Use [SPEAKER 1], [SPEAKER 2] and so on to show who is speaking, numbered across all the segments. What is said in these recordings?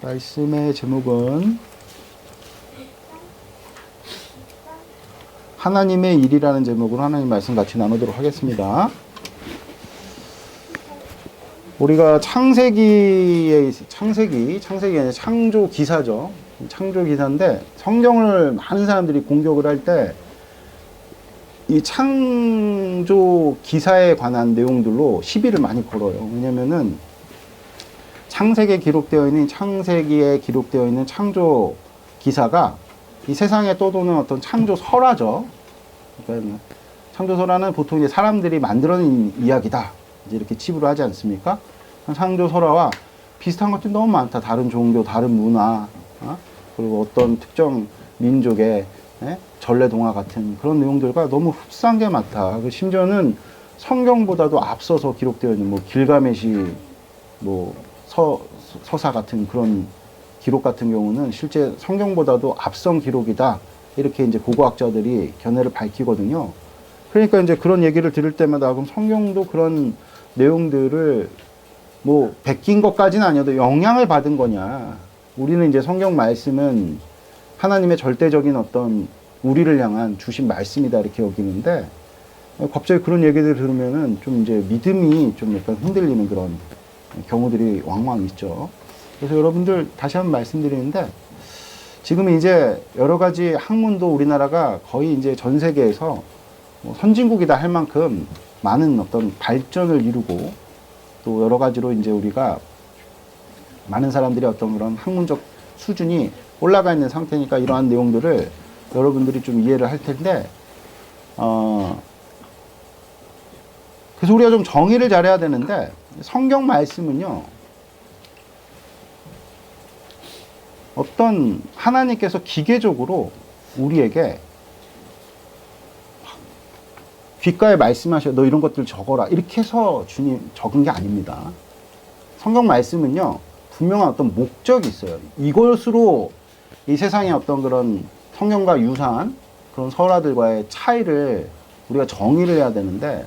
[SPEAKER 1] 말씀의 제목은 하나님의 일이라는 제목으로 하나님 말씀 같이 나누도록 하겠습니다. 우리가 창세기가 아니라 창조 기사죠. 창조 기사인데 성경을 많은 사람들이 공격을 할 때 이 창조 기사에 관한 내용들로 시비를 많이 걸어요. 왜냐면은 창세기에 기록되어 있는 창조 기사가 이 세상에 떠도는 어떤 창조 설화죠. 그러니까 창조 설화는 보통 이제 사람들이 만들어낸 이야기다, 이제 이렇게 치부를 하지 않습니까? 창조 설화와 비슷한 것들이 너무 많다. 다른 종교, 다른 문화, 그리고 어떤 특정 민족의 전래동화 같은 그런 내용들과 너무 흡사한 게 많다. 심지어는 성경보다도 앞서서 기록되어 있는 길가메시 서사 같은 그런 기록 같은 경우는 실제 성경보다도 앞선 기록이다. 이렇게 이제 고고학자들이 견해를 밝히거든요. 그러니까 이제 그런 얘기를 들을 때마다 그럼 성경도 그런 내용들을 베낀 것까지는 아니어도 영향을 받은 거냐. 우리는 이제 성경 말씀은 하나님의 절대적인 어떤 우리를 향한 주신 말씀이다 이렇게 여기는데 갑자기 그런 얘기들 들으면은 좀 이제 믿음이 좀 약간 흔들리는 그런 경우들이 왕왕 있죠. 그래서 여러분들 다시 한번 말씀드리는데 지금 이제 여러 가지 학문도 우리나라가 거의 이제 전 세계에서 선진국이다 할 만큼 많은 어떤 발전을 이루고 또 여러 가지로 이제 우리가 많은 사람들이 어떤 그런 학문적 수준이 올라가 있는 상태니까 이러한 내용들을 여러분들이 좀 이해를 할 텐데 그래서 우리가 좀 정의를 잘해야 되는데 성경 말씀은요 어떤 하나님께서 기계적으로 우리에게 귓가에 말씀하셔 너 이런 것들 적어라 이렇게 해서 주님 적은 게 아닙니다. 성경 말씀은요 분명한 어떤 목적이 있어요. 이것으로 이 세상의 어떤 그런 성경과 유사한 그런 설화들과의 차이를 우리가 정의를 해야 되는데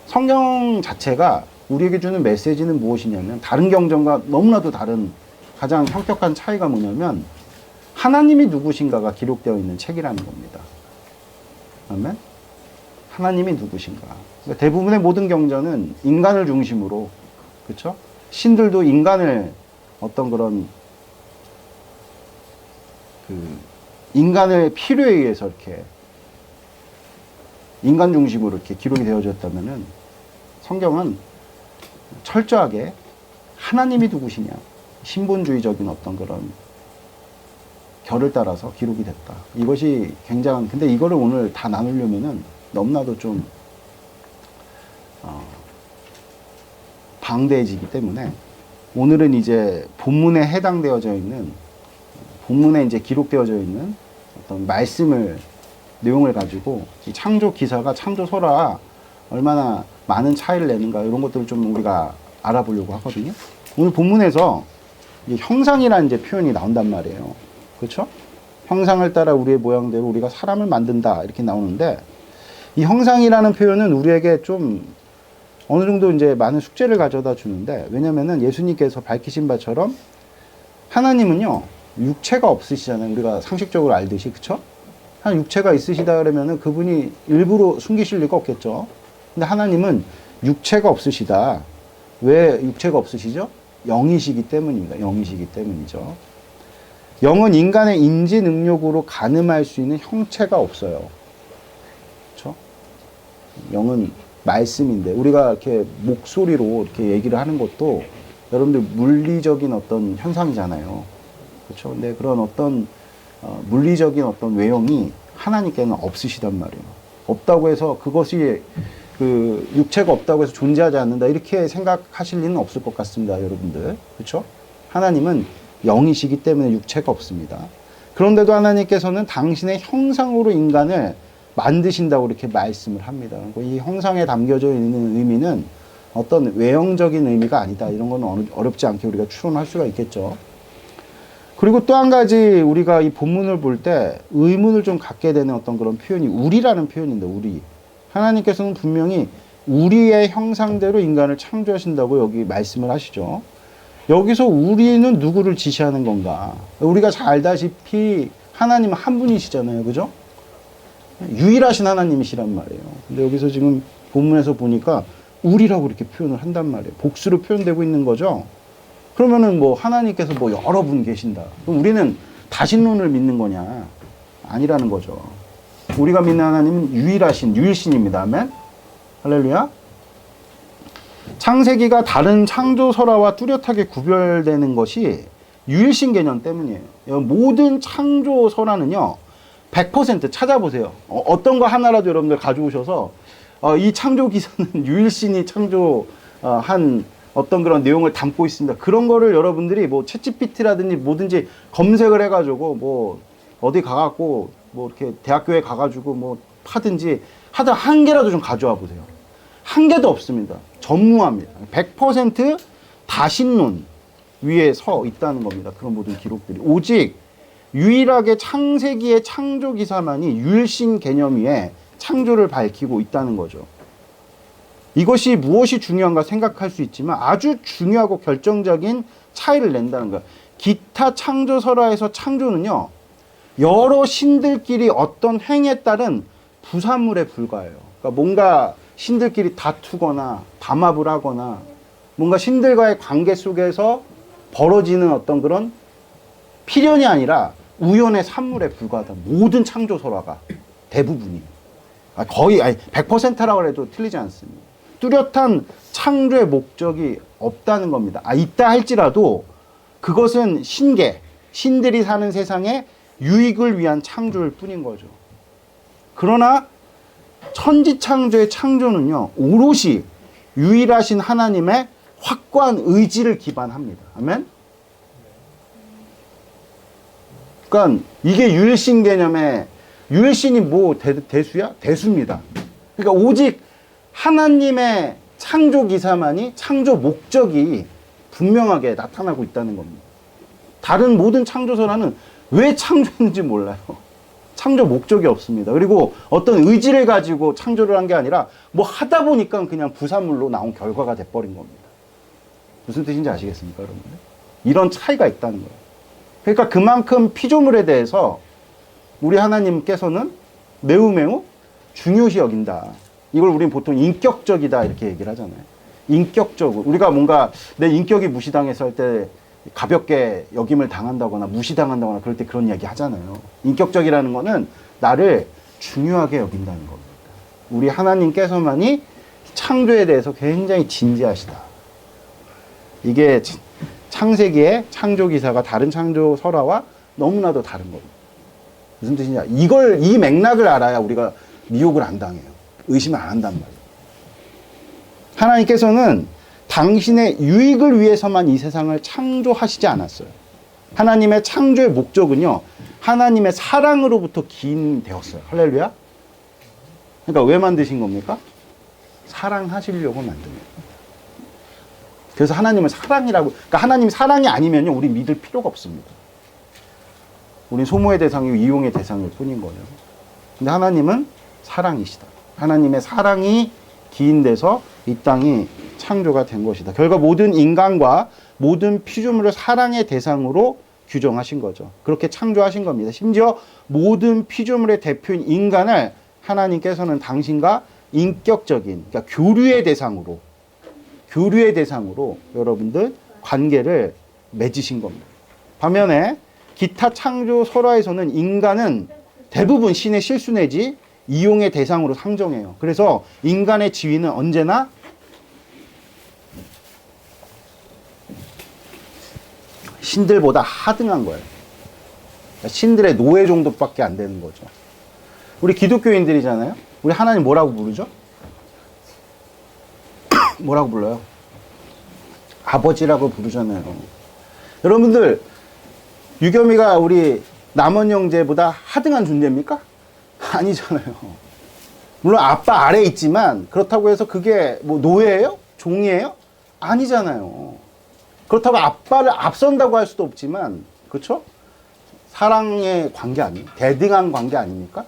[SPEAKER 1] 성경 자체가 우리에게 주는 메시지는 무엇이냐면 다른 경전과 너무나도 다른 가장 현격한 차이가 뭐냐면 하나님이 누구신가가 기록되어 있는 책이라는 겁니다. 아멘? 하나님이 누구신가. 그러니까 대부분의 모든 경전은 인간을 중심으로, 그렇죠? 신들도 인간을 어떤 그런 인간의 필요에 의해서 이렇게 인간 중심으로 이렇게 기록이 되어졌다면은 성경은 철저하게 하나님이 누구시냐, 신본주의적인 어떤 그런 결을 따라서 기록이 됐다. 이것이 굉장한, 근데 이거를 오늘 다 나누려면은 너무나도 좀 방대해지기 때문에 오늘은 이제 본문에 해당되어져 있는, 본문에 이제 기록되어져 있는 어떤 내용을 가지고 이 창조 기사가 창조 설화와 얼마나 많은 차이를 내는가 이런 것들을 좀 우리가 알아보려고 하거든요. 오늘 본문에서 형상이라는 이제 표현이 나온단 말이에요. 그렇죠? 형상을 따라 우리의 모양대로 우리가 사람을 만든다 이렇게 나오는데 이 형상이라는 표현은 우리에게 좀 어느 정도 이제 많은 숙제를 가져다 주는데 왜냐면은 예수님께서 밝히신 바처럼 하나님은요 육체가 없으시잖아요. 우리가 상식적으로 알듯이, 그쵸? 한 육체가 있으시다 그러면은 그분이 일부러 숨기실 리가 없겠죠. 근데 하나님은 육체가 없으시다. 왜 육체가 없으시죠? 영이시기 때문입니다. 영이시기 때문이죠. 영은 인간의 인지 능력으로 가늠할 수 있는 형체가 없어요. 그렇죠? 영은 말씀인데 우리가 이렇게 목소리로 이렇게 얘기를 하는 것도 여러분들 물리적인 어떤 현상이잖아요. 그렇죠? 근데 그런 어떤 물리적인 어떤 외형이 하나님께는 없으시단 말이에요. 없다고 해서 그것이 육체가 없다고 해서 존재하지 않는다 이렇게 생각하실 리는 없을 것 같습니다, 여러분들. 그렇죠? 하나님은 영이시기 때문에 육체가 없습니다. 그런데도 하나님께서는 당신의 형상으로 인간을 만드신다고 이렇게 말씀을 합니다. 이 형상에 담겨져 있는 의미는 어떤 외형적인 의미가 아니다. 이런 건 어렵지 않게 우리가 추론할 수가 있겠죠. 그리고 또 한 가지 우리가 이 본문을 볼 때 의문을 좀 갖게 되는 어떤 그런 표현이 우리라는 표현인데, 우리. 하나님께서는 분명히 우리의 형상대로 인간을 창조하신다고 여기 말씀을 하시죠. 여기서 우리는 누구를 지시하는 건가? 우리가 잘 알다시피 하나님은 한 분이시잖아요. 그죠? 유일하신 하나님이시란 말이에요. 근데 여기서 지금 본문에서 보니까 우리라고 이렇게 표현을 한단 말이에요. 복수로 표현되고 있는 거죠. 그러면은 뭐 하나님께서 뭐 여러 분 계신다. 그럼 우리는 다신론을 믿는 거냐? 아니라는 거죠. 우리가 믿는 하나님은 유일신입니다. 아멘? 할렐루야. 창세기가 다른 창조설화와 뚜렷하게 구별되는 것이 유일신 개념 때문이에요. 모든 창조설화는요, 100% 찾아보세요. 어떤 거 하나라도 여러분들 가져오셔서 이 창조 기사는 유일신이 창조한 어떤 그런 내용을 담고 있습니다. 그런 거를 여러분들이 뭐 챗GPT라든지 뭐든지 검색을 해가지고 뭐 어디 가갖고 뭐 이렇게 대학교에 가가지고 뭐 하든지 하다 한 개라도 좀 가져와 보세요. 한 개도 없습니다. 전무합니다. 100% 다신론 위에 서 있다는 겁니다. 그런 모든 기록들이. 오직 유일하게 창세기의 창조 기사만이 유일신 개념 위에 창조를 밝히고 있다는 거죠. 이것이 무엇이 중요한가 생각할 수 있지만 아주 중요하고 결정적인 차이를 낸다는 거예요. 기타 창조설화에서 창조는요, 여러 신들끼리 어떤 행에 따른 부산물에 불과해요. 그러니까 뭔가 신들끼리 다투거나 담합을 하거나 뭔가 신들과의 관계 속에서 벌어지는 어떤 그런 필연이 아니라 우연의 산물에 불과하다. 모든 창조설화가 대부분이. 거의 100%라고 해도 틀리지 않습니다. 뚜렷한 창조의 목적이 없다는 겁니다. 있다 할지라도 그것은 신들이 사는 세상의 유익을 위한 창조일 뿐인 거죠. 그러나 천지창조의 창조는요, 오롯이 유일하신 하나님의 확고한 의지를 기반합니다. 아멘? 그러니까 이게 유일신 개념의, 유일신이 뭐 대수야? 대수입니다. 그러니까 오직 하나님의 창조 기사만이 창조 목적이 분명하게 나타나고 있다는 겁니다. 다른 모든 창조설화는 왜 창조했는지 몰라요. 창조 목적이 없습니다. 그리고 어떤 의지를 가지고 창조를 한 게 아니라 뭐 하다 보니까 그냥 부산물로 나온 결과가 돼버린 겁니다. 무슨 뜻인지 아시겠습니까, 여러분들? 이런 차이가 있다는 거예요. 그러니까 그만큼 피조물에 대해서 우리 하나님께서는 매우 중요시 여긴다. 이걸 우리는 보통 인격적이다 이렇게 얘기를 하잖아요. 인격적으로. 우리가 뭔가 내 인격이 무시당했을 때 가볍게 여김을 당한다거나 무시당한다거나 그럴 때 그런 이야기 하잖아요. 인격적이라는 거는 나를 중요하게 여긴다는 겁니다. 우리 하나님께서만이 창조에 대해서 굉장히 진지하시다. 이게 창세기의 창조 기사가 다른 창조 설화와 너무나도 다른 겁니다. 무슨 뜻이냐? 이 맥락을 알아야 우리가 미혹을 안 당해요. 의심을 안 한단 말이에요. 하나님께서는 당신의 유익을 위해서만 이 세상을 창조하시지 않았어요. 하나님의 창조의 목적은요, 하나님의 사랑으로부터 기인되었어요. 할렐루야? 그러니까 왜 만드신 겁니까? 사랑하시려고 만든 거예요. 그래서 하나님은 사랑이라고, 그러니까 하나님이 사랑이 아니면요, 우리 믿을 필요가 없습니다. 우린 소모의 대상이고 이용의 대상일 뿐인 거예요. 근데 하나님은 사랑이시다. 하나님의 사랑이 기인돼서 이 땅이 창조가 된 것이다. 결과 모든 인간과 모든 피조물을 사랑의 대상으로 규정하신 거죠. 그렇게 창조하신 겁니다. 심지어 모든 피조물의 대표인 인간을 하나님께서는 당신과 인격적인, 그러니까 교류의 대상으로 여러분들 관계를 맺으신 겁니다. 반면에 기타 창조 설화에서는 인간은 대부분 신의 실수 내지 이용의 대상으로 상정해요. 그래서 인간의 지위는 언제나 신들보다 하등한 거예요. 신들의 노예 정도밖에 안 되는 거죠. 우리 기독교인들이잖아요. 우리 하나님 뭐라고 부르죠? 뭐라고 불러요? 아버지라고 부르잖아요. 여러분들, 유겸이가 우리 남원 형제보다 하등한 존재입니까? 아니잖아요. 물론 아빠 아래에 있지만 그렇다고 해서 그게 뭐 노예예요? 종이에요? 아니잖아요. 그렇다고 아빠를 앞선다고 할 수도 없지만, 그렇죠? 사랑의 관계 아니에요? 대등한 관계 아닙니까?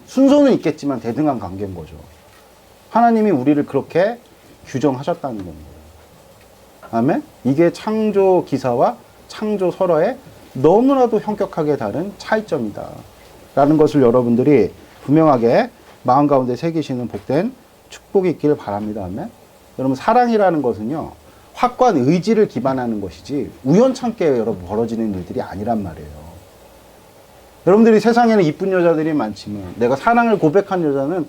[SPEAKER 1] 순서는 있겠지만 대등한 관계인 거죠. 하나님이 우리를 그렇게 규정하셨다는 겁니다. 아멘? 이게 창조 기사와 창조 설화의 너무나도 현격하게 다른 차이점이다 라는 것을 여러분들이 분명하게 마음 가운데 새기시는 복된 축복이 있기를 바랍니다. 아멘? 여러분, 사랑이라는 것은요, 확고한 의지를 기반하는 것이지 우연찮게 여러분 벌어지는 일들이 아니란 말이에요. 여러분들이 세상에는 이쁜 여자들이 많지만 내가 사랑을 고백한 여자는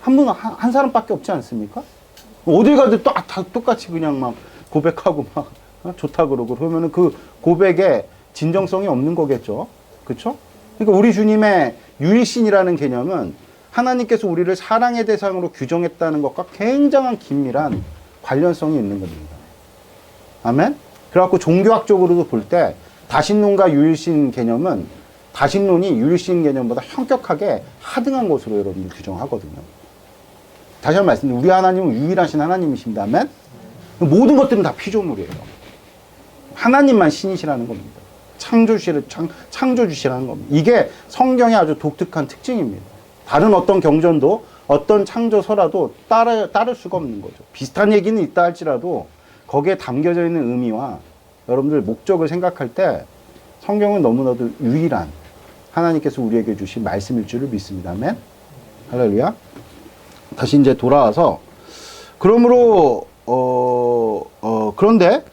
[SPEAKER 1] 한 사람밖에 없지 않습니까? 어딜 가도 다 똑같이 그냥 막 고백하고 막 좋다 그러고 그러면은 그 고백에 진정성이 없는 거겠죠. 그렇죠? 그러니까 우리 주님의 유일신이라는 개념은 하나님께서 우리를 사랑의 대상으로 규정했다는 것과 굉장한 긴밀한 관련성이 있는 겁니다. 아멘? 그래갖고 종교학적으로도 볼 때 다신론과 유일신 개념은 다신론이 유일신 개념보다 현격하게 하등한 것으로 여러분들 규정하거든요. 다시 한번 말씀드립니다. 우리 하나님은 유일하신 하나님이십니다. 아멘? 모든 것들은 다 피조물이에요. 하나님만 신이시라는 겁니다. 창조주시라는 겁니다. 이게 성경의 아주 독특한 특징입니다. 다른 어떤 경전도 어떤 창조서라도 따를 수가 없는 거죠. 비슷한 얘기는 있다 할지라도 거기에 담겨져 있는 의미와 여러분들 목적을 생각할 때 성경은 너무나도 유일한 하나님께서 우리에게 주신 말씀일 줄을 믿습니다. 아멘? 할렐루야. 다시 이제 돌아와서 그러므로 그런데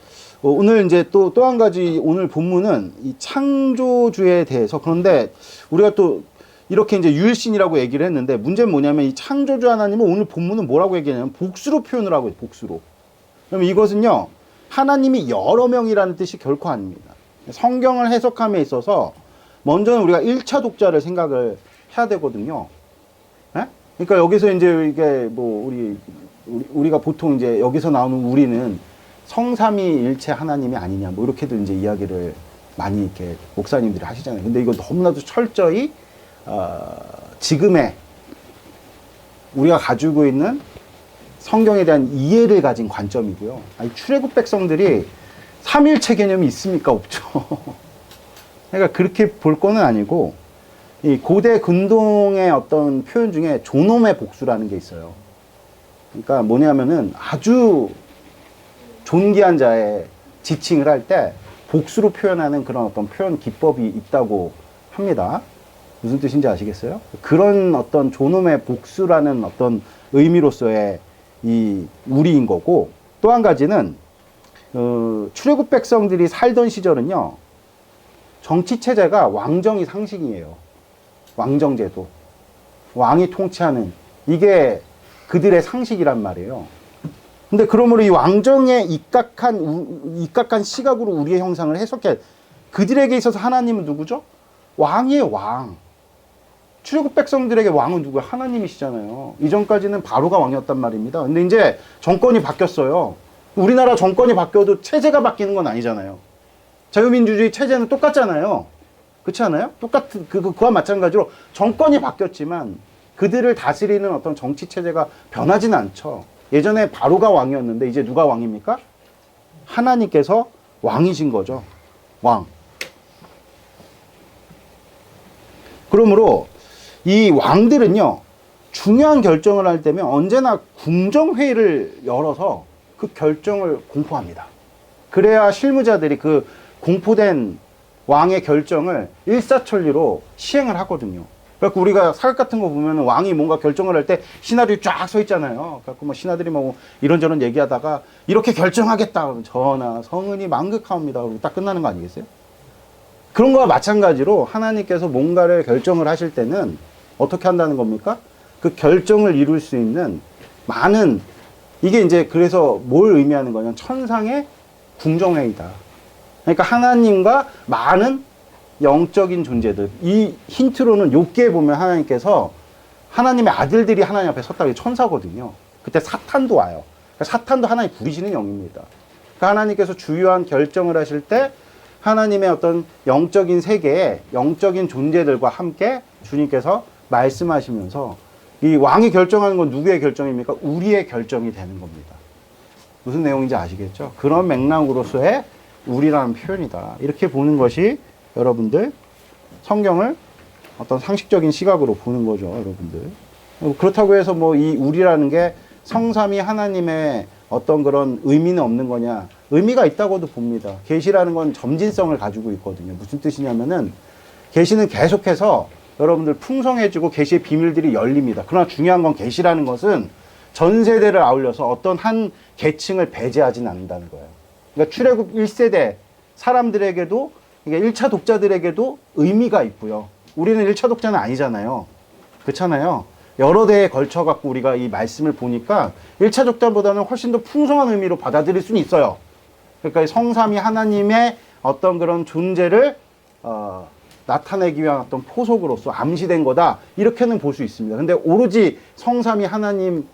[SPEAKER 1] 오늘 이제 또 한 가지 오늘 본문은 이 창조주에 대해서 그런데 우리가 또 이렇게 이제 유일신이라고 얘기를 했는데 문제는 뭐냐면 이 창조주 하나님은 오늘 본문은 뭐라고 얘기하냐면 복수로 표현을 하고 있어요. 복수로. 그러면 이것은요 하나님이 여러 명이라는 뜻이 결코 아닙니다. 성경을 해석함에 있어서 먼저는 우리가 1차 독자를 생각을 해야 되거든요. 네? 그러니까 여기서 이제 이게 뭐 우리가 보통 이제 여기서 나오는 우리는 성삼위일체 하나님이 아니냐 뭐 이렇게도 이제 이야기를 많이 이렇게 목사님들이 하시잖아요. 근데 이거 너무나도 철저히 지금의 우리가 가지고 있는 성경에 대한 이해를 가진 관점이고요. 아니, 출애굽 백성들이 삼일체 개념이 있습니까? 없죠. 그러니까 그렇게 볼 거는 아니고 이 고대 근동의 어떤 표현 중에 존엄의 복수라는 게 있어요. 그러니까 뭐냐면은 아주 존귀한 자의 지칭을 할 때 복수로 표현하는 그런 어떤 표현 기법이 있다고 합니다. 무슨 뜻인지 아시겠어요? 그런 어떤 존엄의 복수라는 어떤 의미로서의 이 우리인 거고 또 한 가지는 출애굽 백성들이 살던 시절은요 정치 체제가 왕정이 상식이에요. 왕정제도 왕이 통치하는 이게 그들의 상식이란 말이에요. 근데 그러므로 이 왕정에 입각한 시각으로 우리의 형상을 해석해 그들에게 있어서 하나님은 누구죠? 왕이에요. 왕. 출애굽 백성들에게 왕은 누구야? 하나님이시잖아요. 이전까지는 바로가 왕이었단 말입니다. 근데 이제 정권이 바뀌었어요. 우리나라 정권이 바뀌어도 체제가 바뀌는 건 아니잖아요. 자유민주주의 체제는 똑같잖아요. 그렇지 않아요? 똑같은 그와 마찬가지로 정권이 바뀌었지만 그들을 다스리는 어떤 정치 체제가 변하지는 않죠. 예전에 바로가 왕이었는데 이제 누가 왕입니까? 하나님께서 왕이신 거죠. 왕. 그러므로 이 왕들은요 중요한 결정을 할 때면 언제나 궁정회의를 열어서 그 결정을 공포합니다. 그래야 실무자들이 그 공포된 왕의 결정을 일사천리로 시행을 하거든요. 그래서 우리가 사극 같은 거 보면 왕이 뭔가 결정을 할 때 신하들이 쫙 서 있잖아요. 그래서 뭐 신하들이 뭐 이런저런 얘기하다가 이렇게 결정하겠다. 전하 성은이 망극하옵니다. 그리고 딱 끝나는 거 아니겠어요? 그런 거와 마찬가지로 하나님께서 뭔가를 결정을 하실 때는 어떻게 한다는 겁니까? 그 결정을 이룰 수 있는 많은 이게 이제 그래서 뭘 의미하는 거냐면 천상의 궁정회의다. 그러니까 하나님과 많은 영적인 존재들. 이 힌트로는 욥기에 보면 하나님께서 하나님의 아들들이 하나님 앞에 섰다. 천사거든요. 그때 사탄도 와요. 그러니까 사탄도 하나님 부리시는 영입니다. 그러니까 하나님께서 주요한 결정을 하실 때 하나님의 어떤 영적인 세계에 영적인 존재들과 함께 주님께서 말씀하시면서 이 왕이 결정하는 건 누구의 결정입니까? 우리의 결정이 되는 겁니다. 무슨 내용인지 아시겠죠? 그런 맥락으로서의 우리라는 표현이다. 이렇게 보는 것이 여러분들 성경을 어떤 상식적인 시각으로 보는 거죠, 여러분들. 그렇다고 해서 뭐 이 우리라는 게 성삼위 하나님의 어떤 그런 의미는 없는 거냐? 의미가 있다고도 봅니다. 계시라는 건 점진성을 가지고 있거든요. 무슨 뜻이냐면은 계시는 계속해서 여러분들 풍성해지고 계시의 비밀들이 열립니다. 그러나 중요한 건 계시라는 것은 전 세대를 아울러서 어떤 한 계층을 배제하지는 않는다는 거예요. 그러니까 출애굽 1세대 사람들에게도 이게 1차 독자들에게도 의미가 있고요. 우리는 1차 독자는 아니잖아요. 그렇잖아요. 여러 대에 걸쳐 갖고 우리가 이 말씀을 보니까 1차 독자보다는 훨씬 더 풍성한 의미로 받아들일 수는 있어요. 그러니까 성삼위 하나님의 어떤 그런 존재를 나타내기 위한 어떤 포석으로서 암시된 거다, 이렇게는 볼 수 있습니다. 근데 오로지 성삼위 하나님을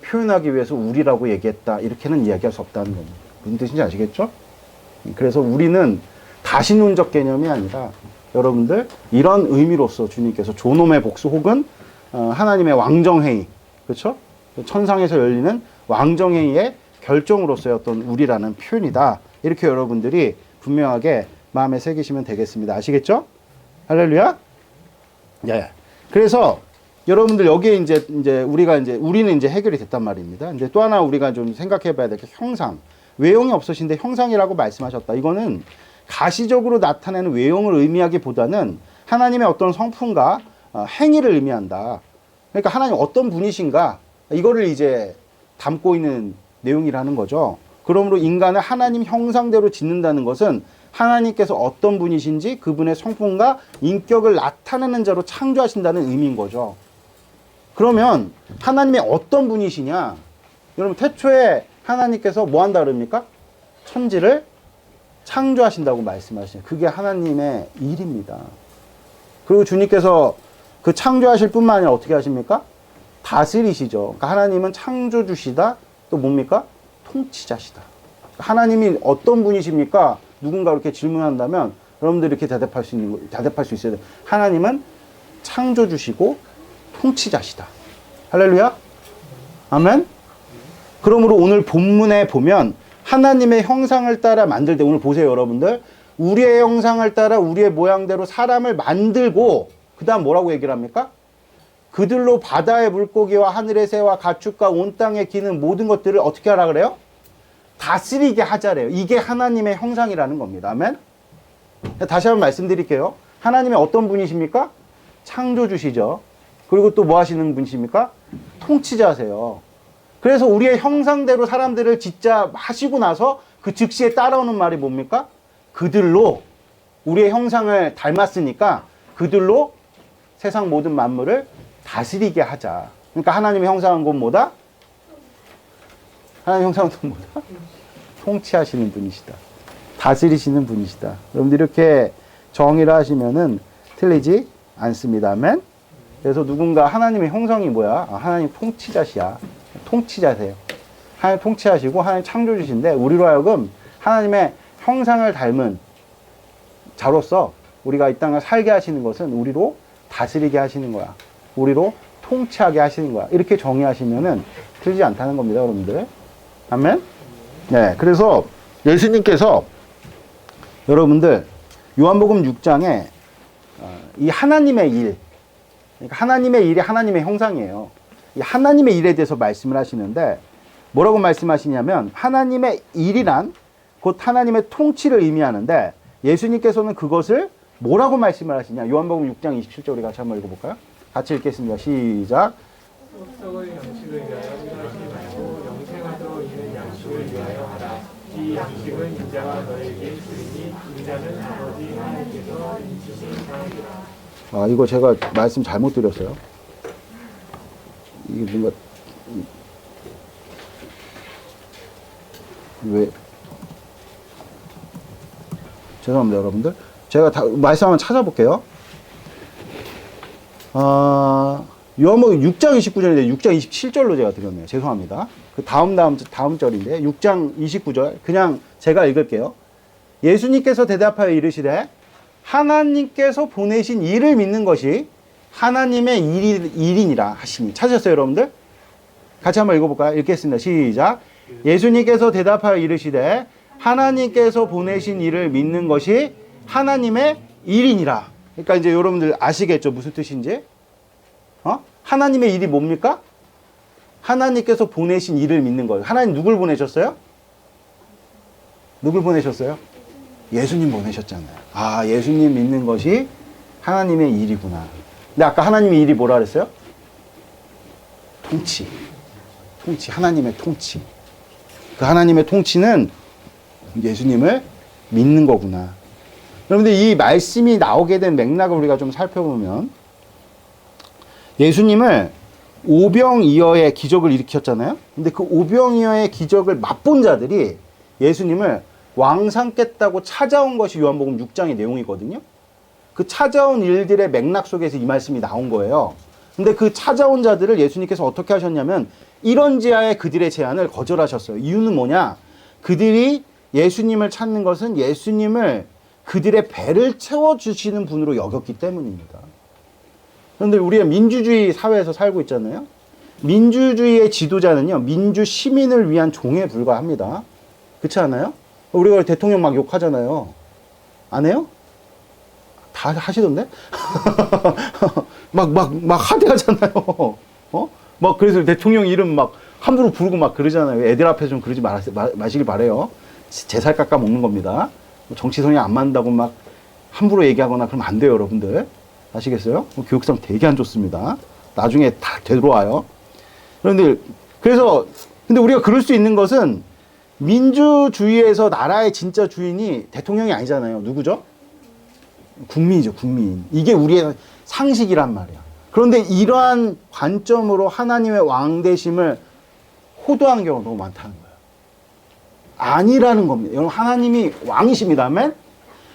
[SPEAKER 1] 표현하기 위해서 우리라고 얘기했다, 이렇게는 이야기할 수 없다는 겁니다. 무슨 뜻인지 아시겠죠? 그래서 우리는 다신론적 개념이 아니라 여러분들 이런 의미로서 주님께서 존엄의 복수 혹은 하나님의 왕정회의, 그렇죠? 천상에서 열리는 왕정회의의 결정으로서의 어떤 우리라는 표현이다, 이렇게 여러분들이 분명하게 마음에 새기시면 되겠습니다. 아시겠죠? 할렐루야. 예. 그래서 여러분들 여기에 이제 우리는 이제 해결이 됐단 말입니다. 이제 또 하나 우리가 좀 생각해 봐야 될 게 형상. 외형이 없으신데 형상이라고 말씀하셨다. 이거는 가시적으로 나타내는 외형을 의미하기보다는 하나님의 어떤 성품과 행위를 의미한다. 그러니까 하나님 어떤 분이신가, 이거를 이제 담고 있는 내용이라는 거죠. 그러므로 인간을 하나님 형상대로 짓는다는 것은 하나님께서 어떤 분이신지 그분의 성품과 인격을 나타내는 자로 창조하신다는 의미인 거죠. 그러면 하나님의 어떤 분이시냐? 여러분, 태초에 하나님께서 뭐 한다 그럽니까? 천지를 창조하신다고 말씀하시죠. 그게 하나님의 일입니다. 그리고 주님께서 그 창조하실 뿐만 아니라 어떻게 하십니까? 다스리시죠. 그러니까 하나님은 창조주시다, 또 뭡니까? 통치자시다. 하나님이 어떤 분이십니까? 누군가 이렇게 질문한다면 여러분들이 이렇게 대답할 수 있어야 돼요. 하나님은 창조주시고 통치자시다. 할렐루야. 아멘. 그러므로 오늘 본문에 보면 하나님의 형상을 따라 만들 때, 오늘 보세요 여러분들, 우리의 형상을 따라 우리의 모양대로 사람을 만들고 그 다음 뭐라고 얘기를 합니까? 그들로 바다의 물고기와 하늘의 새와 가축과 온 땅에 기는 모든 것들을 어떻게 하라 그래요? 다스리게 하자래요. 이게 하나님의 형상이라는 겁니다. 아멘. 다시 한번 말씀드릴게요. 하나님의 어떤 분이십니까? 창조주시죠. 그리고 또 뭐 하시는 분이십니까? 통치자세요. 그래서 우리의 형상대로 사람들을 짓자 하시고 나서 그 즉시에 따라오는 말이 뭡니까? 그들로, 우리의 형상을 닮았으니까 그들로 세상 모든 만물을 다스리게 하자. 그러니까 하나님의 형상은 곧 뭐다? 하나님의 형상은 또 뭐다? 통치하시는 분이시다. 다스리시는 분이시다. 여러분들 이렇게 정의를 하시면은 틀리지 않습니다. 아멘? 그래서 누군가 하나님의 형상이 뭐야? 하나님 통치자시야. 통치자세요. 하나님 통치하시고 하나님 창조주신데 우리로 하여금 하나님의 형상을 닮은 자로서 우리가 이 땅을 살게 하시는 것은 우리로 다스리게 하시는 거야. 우리로 통치하게 하시는 거야. 이렇게 정의하시면은 틀리지 않다는 겁니다, 여러분들. 아멘? 네. 그래서 예수님께서 여러분들 요한복음 6장에 이 하나님의 일, 그러니까 하나님의 일이 하나님의 형상이에요. 이 하나님의 일에 대해서 말씀을 하시는데 뭐라고 말씀하시냐면 하나님의 일이란 곧 하나님의 통치를 의미하는데 예수님께서는 그것을 뭐라고 말씀을 하시냐. 요한복음 6장 27절 우리 같이 한번 읽어볼까요? 같이 읽겠습니다. 시작.
[SPEAKER 2] 썩을 양식을 위하여 일하지 말고 영생하도록 있는 양식을 위하여 하라. 이 양식은 인자가 너에게 주리니 인자는 아버지 하나님께서 주신 자이라.
[SPEAKER 1] 이거 제가 말씀 잘못 드렸어요. 이게 뭔가 왜 죄송합니다 여러분들. 제가 말씀 한번 찾아볼게요. 요한복음 6장 29절인데 6장 27절로 제가 드렸네요. 죄송합니다. 그 다음 절인데 6장 29절 그냥 제가 읽을게요. 예수님께서 대답하여 이르시되 하나님께서 보내신 이를 믿는 것이 하나님의 일이니라 하시니. 찾으셨어요 여러분들? 같이 한번 읽어볼까요? 읽겠습니다. 시작. 예수님께서 대답하여 이르시되 하나님께서 보내신 이를 믿는 것이 하나님의 일이니라. 그러니까 이제 여러분들 아시겠죠? 무슨 뜻인지? 하나님의 일이 뭡니까? 하나님께서 보내신 일을 믿는 거예요. 하나님 누굴 보내셨어요? 누굴 보내셨어요? 예수님 보내셨잖아요. 아, 예수님 믿는 것이 하나님의 일이구나. 근데 아까 하나님의 일이 뭐라 그랬어요? 통치. 통치. 하나님의 통치. 그 하나님의 통치는 예수님을 믿는 거구나. 여러분들 이 말씀이 나오게 된 맥락을 우리가 좀 살펴보면 예수님을 오병이어의 기적을 일으켰잖아요. 근데 그 오병이어의 기적을 맛본 자들이 예수님을 왕 삼겠다고 찾아온 것이 요한복음 6장의 내용이거든요. 그 찾아온 일들의 맥락 속에서 이 말씀이 나온 거예요. 근데 그 찾아온 자들을 예수님께서 어떻게 하셨냐면 이런지하에 그들의 제안을 거절하셨어요. 이유는 뭐냐? 그들이 예수님을 찾는 것은 예수님을 그들의 배를 채워주시는 분으로 여겼기 때문입니다. 그런데 우리가 민주주의 사회에서 살고 있잖아요. 민주주의의 지도자는요, 민주 시민을 위한 종에 불과합니다. 그렇지 않아요? 우리가 대통령 막 욕하잖아요. 안 해요? 다 하시던데? 막 하대하잖아요. 막 그래서 대통령 이름 막 함부로 부르고 막 그러잖아요. 애들 앞에서 좀 그러지 마시길 바래요. 제 살 깎아 먹는 겁니다. 정치 성향 안 맞는다고 막 함부로 얘기하거나 그러면 안 돼요, 여러분들. 아시겠어요? 교육상 되게 안 좋습니다. 나중에 다 되돌아와요. 그런데 근데 우리가 그럴 수 있는 것은 민주주의에서 나라의 진짜 주인이 대통령이 아니잖아요. 누구죠? 국민이죠, 국민. 이게 우리의 상식이란 말이야. 그런데 이러한 관점으로 하나님의 왕되심을 호도하는 경우가 너무 많다는 거예요. 아니라는 겁니다. 여러분, 하나님이 왕이십니다. 아멘?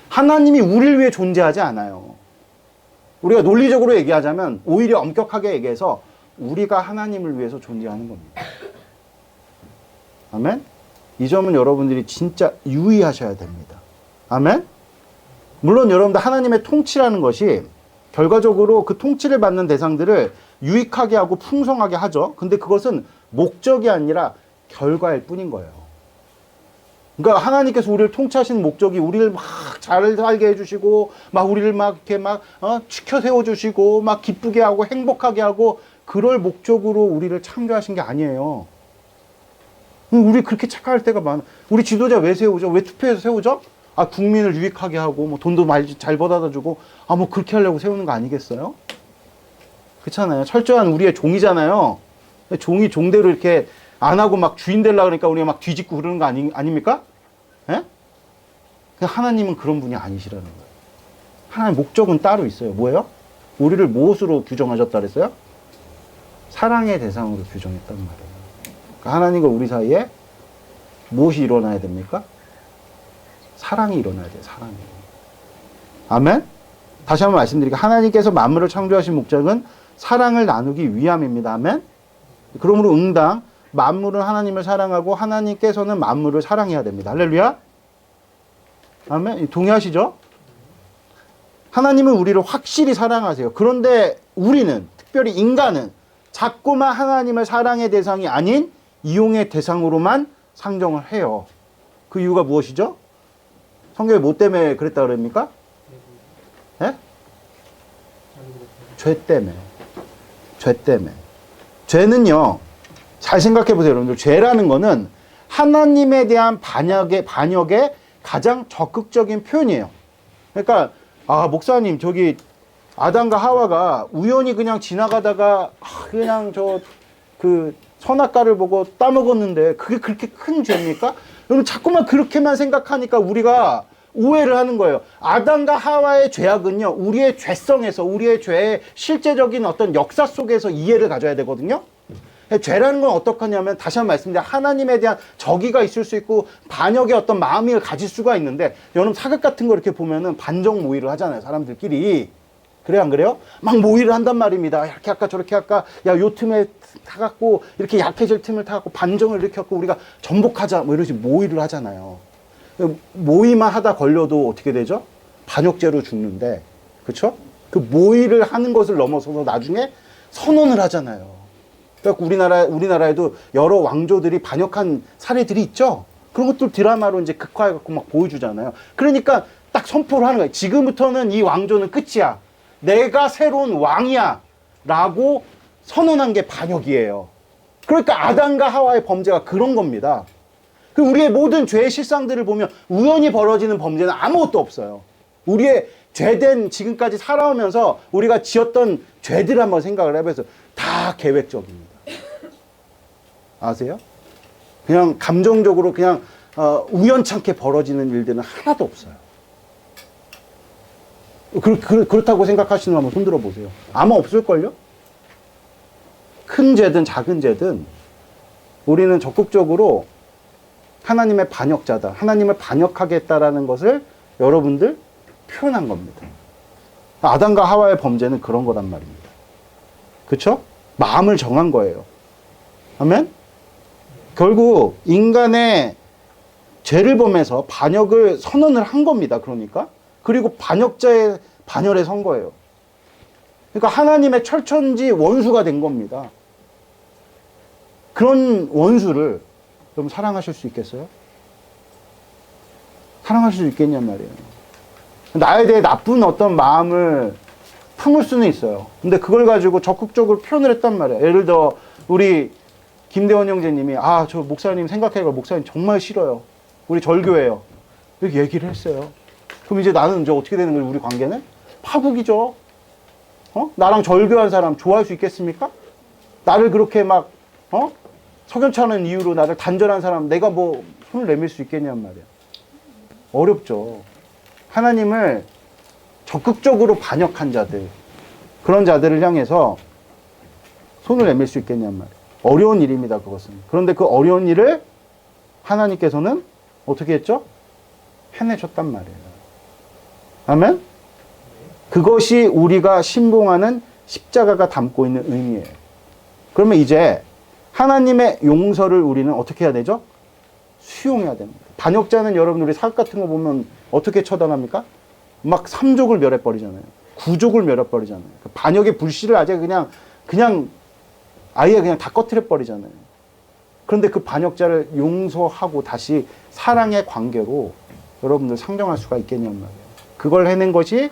[SPEAKER 1] 하나님이 우리를 위해 존재하지 않아요. 우리가 논리적으로 얘기하자면 오히려 엄격하게 얘기해서 우리가 하나님을 위해서 존재하는 겁니다. 아멘? 이 점은 여러분들이 진짜 유의하셔야 됩니다. 아멘? 물론 여러분들 하나님의 통치라는 것이 결과적으로 그 통치를 받는 대상들을 유익하게 하고 풍성하게 하죠. 근데 그것은 목적이 아니라 결과일 뿐인 거예요. 그러니까 하나님께서 우리를 통치하시는 목적이 우리를 막 잘 살게 해주시고, 막 우리를 막 이렇게 치켜 세워주시고, 막 기쁘게 하고 행복하게 하고, 그럴 목적으로 우리를 창조하신 게 아니에요. 우리 그렇게 착각할 때가 많아. 우리 지도자 왜 세우죠? 왜 투표해서 세우죠? 아, 국민을 유익하게 하고, 뭐 돈도 잘 벌어다 주고, 아, 뭐 그렇게 하려고 세우는 거 아니겠어요? 그렇잖아요. 철저한 우리의 종이잖아요. 종이 종대로 이렇게 안 하고 막 주인 되려고 그러니까 우리가 막 뒤집고 그러는 거 아닙니까? 예? 하나님은 그런 분이 아니시라는 거예요. 하나님 목적은 따로 있어요. 뭐예요? 우리를 무엇으로 규정하셨다 그랬어요? 사랑의 대상으로 규정했단 말이에요. 그러니까 하나님과 우리 사이에 무엇이 일어나야 됩니까? 사랑이 일어나야 돼요. 사랑이. 아멘? 다시 한번 말씀드리게 하나님께서 만물을 창조하신 목적은 사랑을 나누기 위함입니다. 아멘? 그러므로 응당 만물은 하나님을 사랑하고 하나님께서는 만물을 사랑해야 됩니다. 할렐루야? 아멘? 동의하시죠? 하나님은 우리를 확실히 사랑하세요. 그런데 우리는, 특별히 인간은 자꾸만 하나님을 사랑의 대상이 아닌 이용의 대상으로만 상정을 해요. 그 이유가 무엇이죠? 성경에 뭐 때문에 그랬다 그럽니까? 예? 죄 때문에. 죄 때문에. 죄는요, 잘 생각해 보세요, 여러분들. 죄라는 거는 하나님에 대한 반역의 가장 적극적인 표현이에요. 그러니까, 아, 목사님, 저기, 아담과 하와가 우연히 그냥 지나가다가, 그냥 선악과를 보고 따먹었는데, 그게 그렇게 큰 죄입니까? 여러분, 자꾸만 그렇게만 생각하니까 우리가 오해를 하는 거예요. 아담과 하와의 죄악은요, 우리의 죄성에서, 우리의 죄의 실제적인 어떤 역사 속에서 이해를 가져야 되거든요. 죄라는 건 어떡하냐면, 다시 한번 말씀드려, 하나님에 대한 적의가 있을 수 있고 반역의 어떤 마음을 가질 수가 있는데, 여러분 사극 같은 거 이렇게 보면은 반정 모의를 하잖아요, 사람들끼리. 그래 안 그래요? 막 모의를 한단 말입니다. 이렇게 할까 저렇게 할까, 야, 요 틈에 타갖고 이렇게 약해질 틈을 타갖고 반정을 일으켜갖고 우리가 전복하자, 뭐 이러지 모의를 하잖아요. 모의만 하다 걸려도 어떻게 되죠? 반역죄로 죽는데, 그쵸? 그 모의를 하는 것을 넘어서서 나중에 선언을 하잖아요. 그러니까 우리나라에도 여러 왕조들이 반역한 사례들이 있죠. 그런 것들 드라마로 이제 극화해갖고 막 보여주잖아요. 그러니까 딱 선포를 하는 거예요. 지금부터는 이 왕조는 끝이야. 내가 새로운 왕이야. 라고 선언한 게 반역이에요. 그러니까 아담과 하와의 범죄가 그런 겁니다. 그 우리의 모든 죄의 실상들을 보면 우연히 벌어지는 범죄는 아무것도 없어요. 우리의 죄된 지금까지 살아오면서 우리가 지었던 죄들을 한번 생각을 해보세요. 다 계획적입니다. 아세요? 그냥 감정적으로 그냥 우연찮게 벌어지는 일들은 하나도 없어요. 그렇다고 생각하시는 분 한번 손들어 보세요. 아마 없을걸요? 큰 죄든 작은 죄든 우리는 적극적으로 하나님의 반역자다. 하나님을 반역하겠다라는 것을 여러분들 표현한 겁니다. 아담과 하와의 범죄는 그런 거란 말입니다. 그쵸? 마음을 정한 거예요. 아멘? 결국 인간의 죄를 범해서 반역을 선언을 한 겁니다. 그러니까. 그리고 반역자의 반열에 선 거예요. 그러니까 하나님의 철천지 원수가 된 겁니다. 그런 원수를 여러분 사랑하실 수 있겠어요? 사랑하실 수 있겠냔 말이에요. 나에 대해 나쁜 어떤 마음을 품을 수는 있어요. 근데 그걸 가지고 적극적으로 표현을 했단 말이에요. 예를 들어 우리 김대원 형제님이 저 목사님 생각해봐. 목사님 정말 싫어요. 우리 절교해요. 이렇게 얘기를 했어요. 그럼 이제 나는 이제 어떻게 되는 거예요? 우리 관계는? 파국이죠. 나랑 절교한 사람 좋아할 수 있겠습니까? 나를 그렇게 막 석연치 않은 이유로 나를 단절한 사람 내가 뭐 손을 내밀 수 있겠냔 말이야. 어렵죠. 하나님을 적극적으로 반역한 자들, 그런 자들을 향해서 손을 내밀 수 있겠냔 말이야. 어려운 일입니다, 그것은. 그런데 그 어려운 일을 하나님께서는 어떻게 했죠? 해내셨단 말이에요. 아멘? 그것이 우리가 신봉하는 십자가가 담고 있는 의미예요. 그러면 이제 하나님의 용서를 우리는 어떻게 해야 되죠? 수용해야 됩니다. 반역자는 여러분 우리 사극 같은 거 보면 어떻게 처단합니까? 막 3족을 멸해버리잖아요. 9족을 멸해버리잖아요. 그 반역의 불씨를 아예 그냥 아예 그냥 다 꺼트려버리잖아요. 그런데 그 반역자를 용서하고 다시 사랑의 관계로 여러분들 상정할 수가 있겠냔 말이에요. 그걸 해낸 것이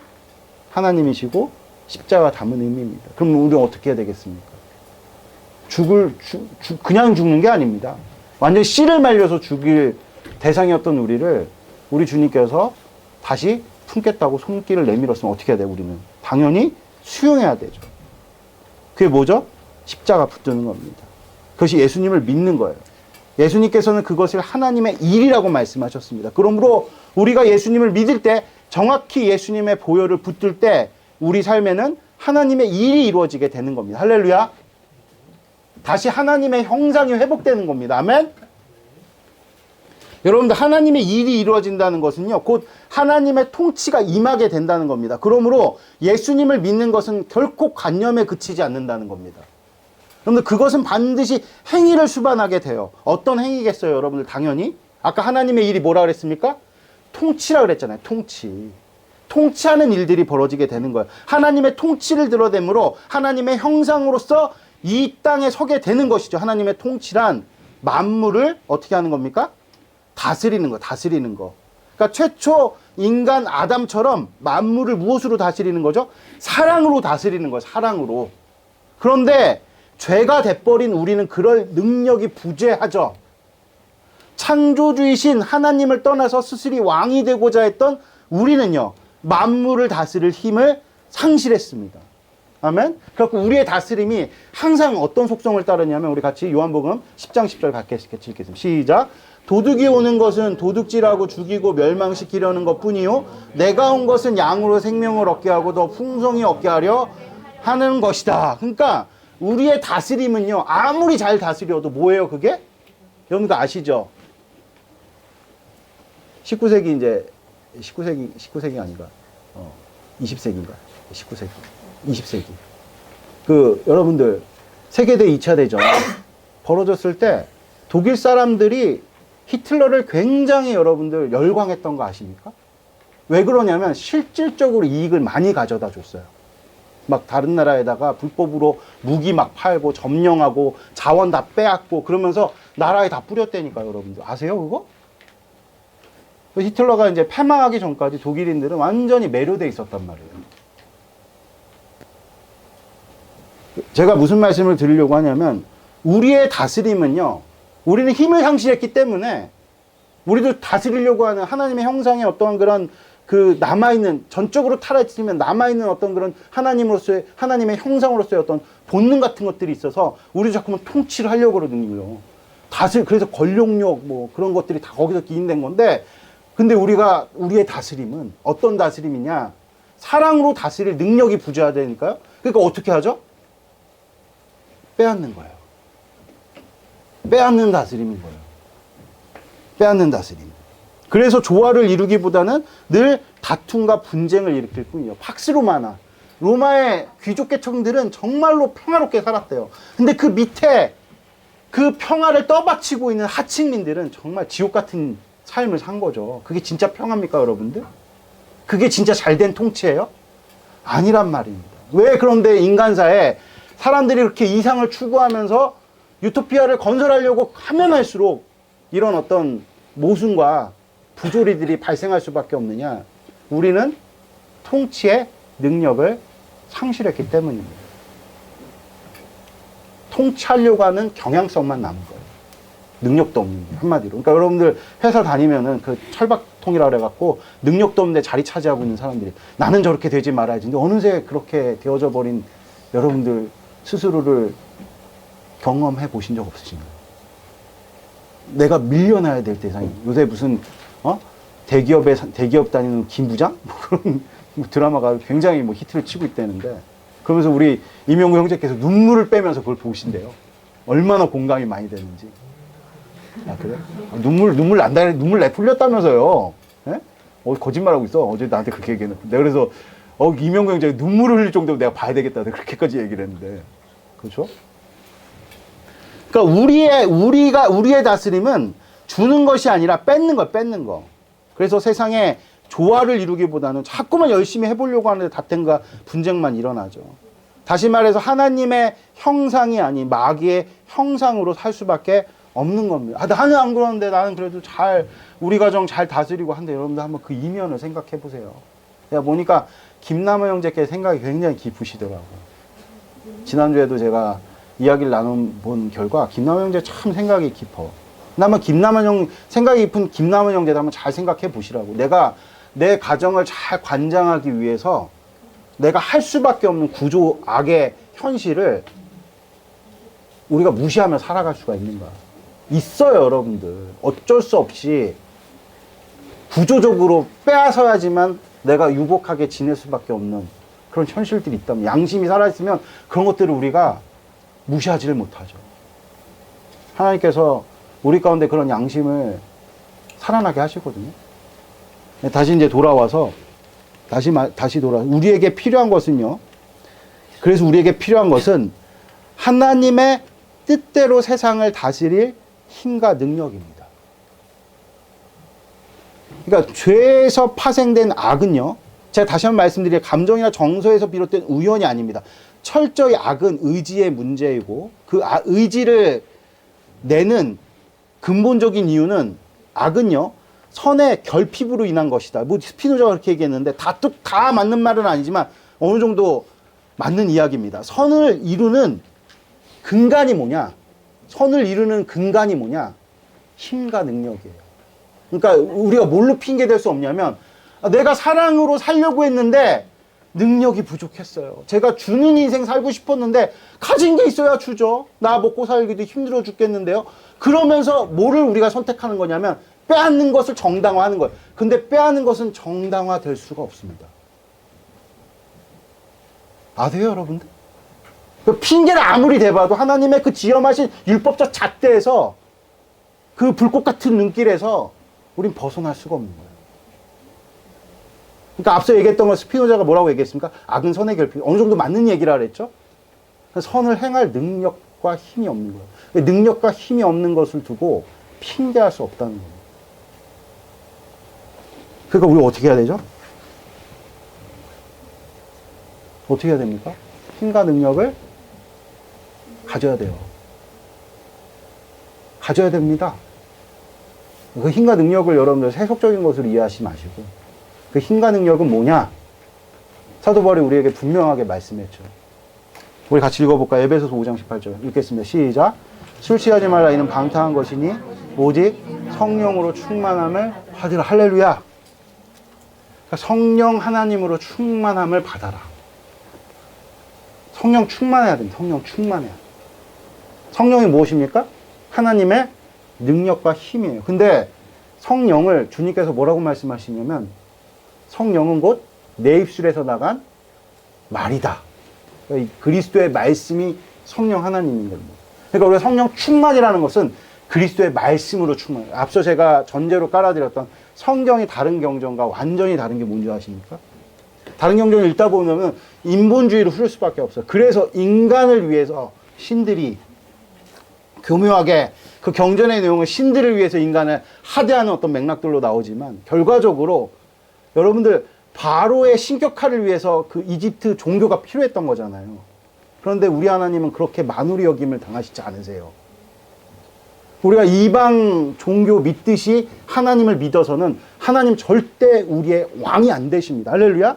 [SPEAKER 1] 하나님이시고 십자가 담은 의미입니다. 그럼 우리는 어떻게 해야 되겠습니까? 그냥 죽는 게 아닙니다. 완전 씨를 말려서 죽일 대상이었던 우리를 우리 주님께서 다시 품겠다고 손길을 내밀었으면 어떻게 해야 돼요, 우리는? 당연히 수용해야 되죠. 그게 뭐죠? 십자가 붙드는 겁니다. 그것이 예수님을 믿는 거예요. 예수님께서는 그것을 하나님의 일이라고 말씀하셨습니다. 그러므로 우리가 예수님을 믿을 때 정확히 예수님의 보혈을 붙들 때 우리 삶에는 하나님의 일이 이루어지게 되는 겁니다. 할렐루야. 다시 하나님의 형상이 회복되는 겁니다. 아멘. 여러분들 하나님의 일이 이루어진다는 것은요, 곧 하나님의 통치가 임하게 된다는 겁니다. 그러므로 예수님을 믿는 것은 결코 관념에 그치지 않는다는 겁니다. 여러분들 그것은 반드시 행위를 수반하게 돼요. 어떤 행위겠어요, 여러분들? 당연히 아까 하나님의 일이 뭐라 그랬습니까? 통치라 그랬잖아요. 통치하는 일들이 벌어지게 되는 거예요. 하나님의 통치를 드러내므로 하나님의 형상으로서 이 땅에 서게 되는 것이죠. 하나님의 통치란 만물을 어떻게 하는 겁니까? 다스리는 거. 그러니까 최초 인간 아담처럼 만물을 무엇으로 다스리는 거죠? 사랑으로 다스리는 거예요. 사랑으로. 그런데 죄가 돼버린 우리는 그럴 능력이 부재하죠. 창조주이신 하나님을 떠나서 스스로 왕이 되고자 했던 우리는요, 만물을 다스릴 힘을 상실했습니다. 아멘? 그래서 우리의 다스림이 항상 어떤 속성을 따르냐면, 우리 같이 요한복음 10장 10절 같이 읽겠습니다. 시작. 도둑이 오는 것은 도둑질하고 죽이고 멸망시키려는 것뿐이요, 내가 온 것은 양으로 생명을 얻게 하고 더 풍성히 얻게 하려 하는 것이다. 그러니까 우리의 다스림은요, 아무리 잘 다스려도 뭐예요, 그게? 여러분들 아시죠? 19세기 이제 19세기 아닌가? 20세기인가? 19세기. 20세기. 여러분들 세계대 2차 대전 벌어졌을 때 독일 사람들이 히틀러를 굉장히 여러분들 열광했던 거 아십니까? 왜 그러냐면 실질적으로 이익을 많이 가져다 줬어요. 막 다른 나라에다가 불법으로 무기 막 팔고 점령하고 자원 다 빼앗고 그러면서 나라에 다 뿌렸다니까요, 여러분들. 아세요, 그거? 히틀러가 이제 패망하기 전까지 독일인들은 완전히 매료돼 있었단 말이에요. 제가 무슨 말씀을 드리려고 하냐면, 우리의 다스림은요, 우리는 힘을 상실했기 때문에 우리도 다스리려고 하는 하나님의 형상의 어떠한 그런 그 남아있는, 전적으로 타락했으면 남아있는 어떤 그런 하나님으로서의, 하나님의 형상으로서의 어떤 본능 같은 것들이 있어서 우리도 자꾸만 통치를 하려고 그러거든요. 그래서 권력력 뭐 그런 것들이 다 거기서 기인된 건데, 근데 우리의 다스림은 어떤 다스림이냐? 사랑으로 다스릴 능력이 부재하다니까요. 그러니까 어떻게 하죠? 빼앗는 거예요. 빼앗는 다스림인 거예요. 빼앗는 다스림. 그래서 조화를 이루기보다는 늘 다툼과 분쟁을 일으킬 뿐이에요. 팍스 로마나. 로마의 귀족 계층들은 정말로 평화롭게 살았대요. 근데 그 밑에 그 평화를 떠받치고 있는 하층민들은 정말 지옥 같은 삶을 산 거죠. 그게 진짜 평화입니까, 여러분들? 그게 진짜 잘된 통치예요? 아니란 말입니다. 왜 그런데 인간사에 사람들이 그렇게 이상을 추구하면서 유토피아를 건설하려고 하면 할수록 이런 어떤 모순과 부조리들이 발생할 수밖에 없느냐? 우리는 통치의 능력을 상실했기 때문입니다. 통치하려고 하는 경향성만 남은 거예요. 능력도 없는 게, 한마디로. 그러니까 여러분들 회사 다니면은 그 철밥통이라 그래갖고 능력도 없는데 자리 차지하고 있는 사람들이 나는 저렇게 되지 말아야지. 근데 어느새 그렇게 되어져 버린 여러분들 스스로를 경험해 보신 적 없으신가요? 내가 밀려나야 될 대상이, 요새 무슨 대기업 다니는 김 부장 뭐 그런 드라마가 굉장히 뭐 히트를 치고 있다는데, 그러면서 우리 이명구 형제께서 눈물을 빼면서 그걸 보신대요. 얼마나 공감이 많이 되는지. 아, 그래? 눈물 난다, 눈물 내풀렸다면서요. 예? 거짓말하고 있어. 어제 나한테 그렇게 얘기했는데. 내가 그래서 이명구 형제가 눈물을 흘릴 정도로 내가 봐야 되겠다, 그렇게까지 얘기를 했는데. 그렇죠? 그러니까 우리의 다스림은 주는 것이 아니라 뺏는 거. 그래서 세상에 조화를 이루기보다는 자꾸만 열심히 해보려고 하는데 다툼과 분쟁만 일어나죠. 다시 말해서 하나님의 형상이 아닌 마귀의 형상으로 살 수밖에 없는 겁니다. 나는 안 그러는데 나는 그래도 우리 가정 잘 다스리고 한데, 여러분들 한번 그 이면을 생각해 보세요. 내가 보니까 김남호 형제께 생각이 굉장히 깊으시더라고요. 지난주에도 제가 이야기를 나눠본 결과 김남호 형제 참 생각이 깊어. 아마 생각이 깊은 김남호 형제도 한번 잘 생각해 보시라고. 내가 내 가정을 잘 관장하기 위해서 내가 할 수밖에 없는 구조 악의 현실을 우리가 무시하며 살아갈 수가 있는가? 있어요, 여러분들. 어쩔 수 없이 구조적으로 빼앗아야지만 내가 유복하게 지낼 수밖에 없는 그런 현실들이 있다면, 양심이 살아있으면 그런 것들을 우리가 무시하지를 못하죠. 하나님께서 우리 가운데 그런 양심을 살아나게 하시거든요. 다시 이제 돌아와서, 우리에게 필요한 것은요. 그래서 우리에게 필요한 것은 하나님의 뜻대로 세상을 다스릴 힘과 능력입니다. 그러니까 죄에서 파생된 악은요, 제가 다시 한번 말씀드리면 감정이나 정서에서 비롯된 우연이 아닙니다. 철저히 악은 의지의 문제이고, 그 의지를 내는 근본적인 이유는, 악은요 선의 결핍으로 인한 것이다. 뭐 스피노자가 그렇게 얘기했는데 다 맞는 말은 아니지만 어느 정도 맞는 이야기입니다. 선을 이루는 근간이 뭐냐? 힘과 능력이에요. 그러니까 우리가 뭘로 핑계댈 수 없냐면, 내가 사랑으로 살려고 했는데 능력이 부족했어요. 제가 주는 인생 살고 싶었는데 가진 게 있어야 주죠. 나 먹고 살기도 힘들어 죽겠는데요. 그러면서 뭐를 우리가 선택하는 거냐면 빼앗는 것을 정당화하는 거예요. 근데 빼앗는 것은 정당화될 수가 없습니다. 아세요, 여러분들? 그 핑계를 아무리 대봐도 하나님의 그 지엄하신 율법적 잣대에서, 그 불꽃 같은 눈길에서 우린 벗어날 수가 없는 거예요. 그러니까 앞서 얘기했던 건 스피노자가 뭐라고 얘기했습니까? 악은 선의 결핍. 어느 정도 맞는 얘기라 그랬죠? 선을 행할 능력과 힘이 없는 거예요. 능력과 힘이 없는 것을 두고 핑계할 수 없다는 거예요. 그러니까 우리가 어떻게 해야 되죠? 어떻게 해야 됩니까? 힘과 능력을 가져야 돼요. 가져야 됩니다. 그 힘과 능력을 여러분들 세속적인 것으로 이해하지 마시고, 그 힘과 능력은 뭐냐? 사도 바울이 우리에게 분명하게 말씀했죠. 우리 같이 읽어볼까요? 에베소서 5장 18절 읽겠습니다. 시작. 술 취하지 말라 이는 방탕한 것이니 오직 성령으로 충만함을 받으라. 할렐루야. 그러니까 성령 하나님으로 충만함을 받아라. 성령 충만해야 됩니다. 성령 충만해야. 성령이 무엇입니까? 하나님의 능력과 힘이에요. 근데 성령을 주님께서 뭐라고 말씀하시냐면 성령은 곧 내 입술에서 나간 말이다. 그러니까 그리스도의 말씀이 성령 하나님인 겁니다. 그러니까 우리가 성령 충만이라는 것은 그리스도의 말씀으로 충만. 앞서 제가 전제로 깔아드렸던 성경이 다른 경전과 완전히 다른 게 뭔지 아십니까? 다른 경전을 읽다 보면 인본주의로 흐를 수밖에 없어요. 그래서 인간을 위해서 신들이 교묘하게 그 경전의 내용은 신들을 위해서 인간을 하대하는 어떤 맥락들로 나오지만 결과적으로 여러분들 바로의 신격화를 위해서 그 이집트 종교가 필요했던 거잖아요. 그런데 우리 하나님은 그렇게 만우리 여김을 당하시지 않으세요. 우리가 이방 종교 믿듯이 하나님을 믿어서는 하나님 절대 우리의 왕이 안 되십니다. 할렐루야.